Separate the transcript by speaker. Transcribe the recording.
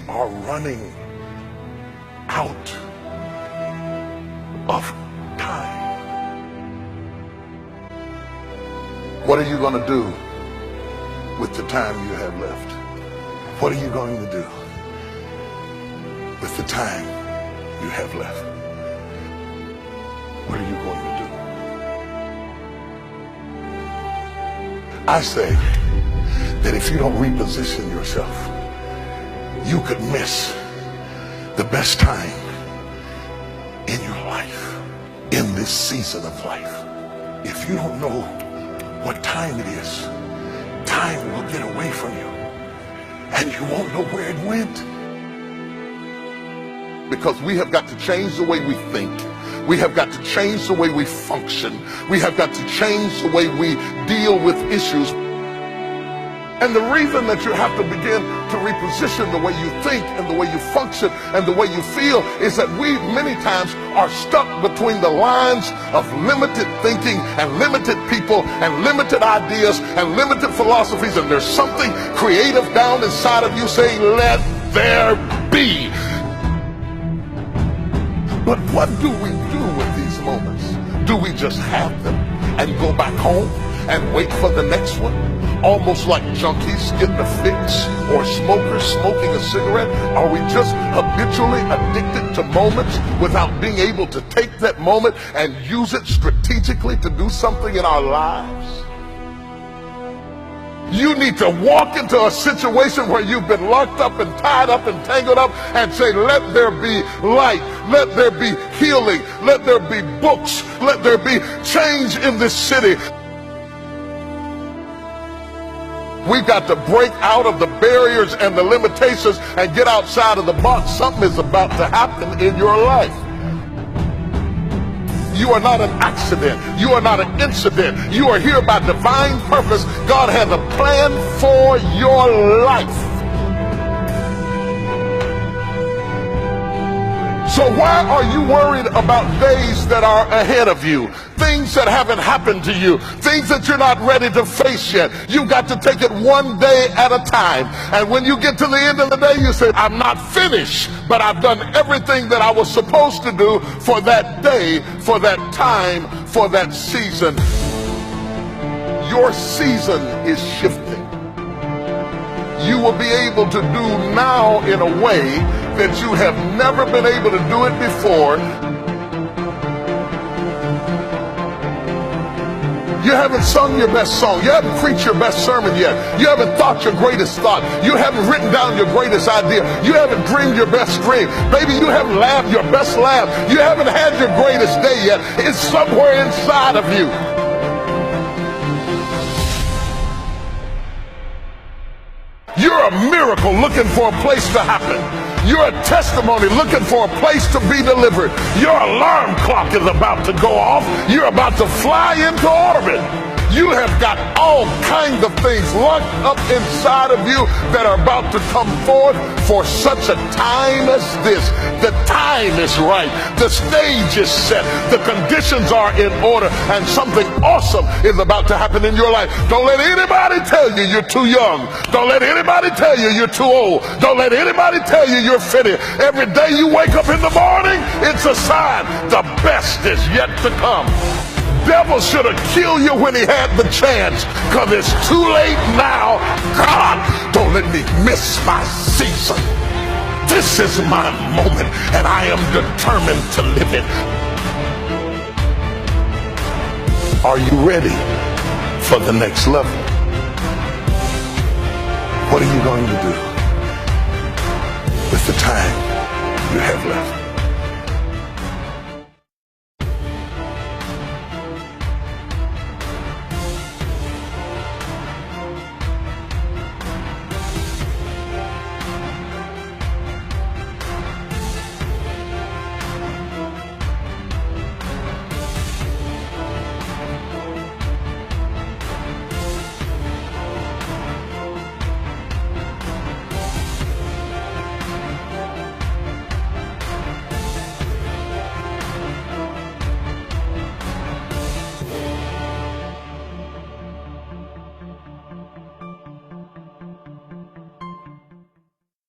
Speaker 1: are running out of time. What are you going to do with the time you have left? What are you going to do with the time you have left? What are you going to do? I say that if you don't reposition yourself, you could miss the best time in your life, in this season of life. If you don't know what time it is, time will get away from you and you won't know where it went. Because we have got to change the way we think. We have got to change the way we function. We have got to change the way we deal with issues. And the reason that you have to begin to reposition the way you think and the way you function and the way you feel is that we many times are stuck between the lines of limited thinking and limited people and limited ideas and limited philosophies, and there's something creative down inside of you saying, let there be. But what do we do with these moments? Do we just have them and go back home and wait for the next one? Almost like junkies getting a fix or smokers smoking a cigarette? Are we just habitually addicted to moments without being able to take that moment and use it strategically to do something in our lives? You need to walk into a situation where you've been locked up and tied up and tangled up and say, let there be light, let there be healing, let there be books, let there be change in this city. We've got to break out of the barriers and the limitations and get outside of the box. Something is about to happen in your life. You are not an accident. You are not an incident. You are here by divine purpose. God has a plan for your life. So why are you worried about days that are ahead of you? Things that haven't happened to you, things that you're not ready to face yet. You've got to take it one day at a time. And when you get to the end of the day, you say, I'm not finished, but I've done everything that I was supposed to do for that day, for that time, for that season. Your season is shifting. You will be able to do now in a way that you have never been able to do it before. You haven't sung your best song. You haven't preached your best sermon yet. You haven't thought your greatest thought. You haven't written down your greatest idea. You haven't dreamed your best dream. Maybe you haven't laughed your best laugh. You haven't had your greatest day yet. It's somewhere inside of you. You're a miracle looking for a place to happen. You're a testimony looking for a place to be delivered. Your alarm clock is about to go off. You're about to fly into orbit. You have got all kinds of things locked up inside of you that are about to come forth for such a time as this. The time is right. The stage is set. The conditions are in order. And something awesome is about to happen in your life. Don't let anybody tell you you're too young. Don't let anybody tell you you're too old. Don't let anybody tell you you're fitted. Every day you wake up in the morning, it's a sign the best is yet to come. Devil should have killed you when he had the chance, because it's too late now. God, don't let me miss my season. This is my moment, and I am determined to live it. Are you ready for the next level? What are you going to do with the time you have left?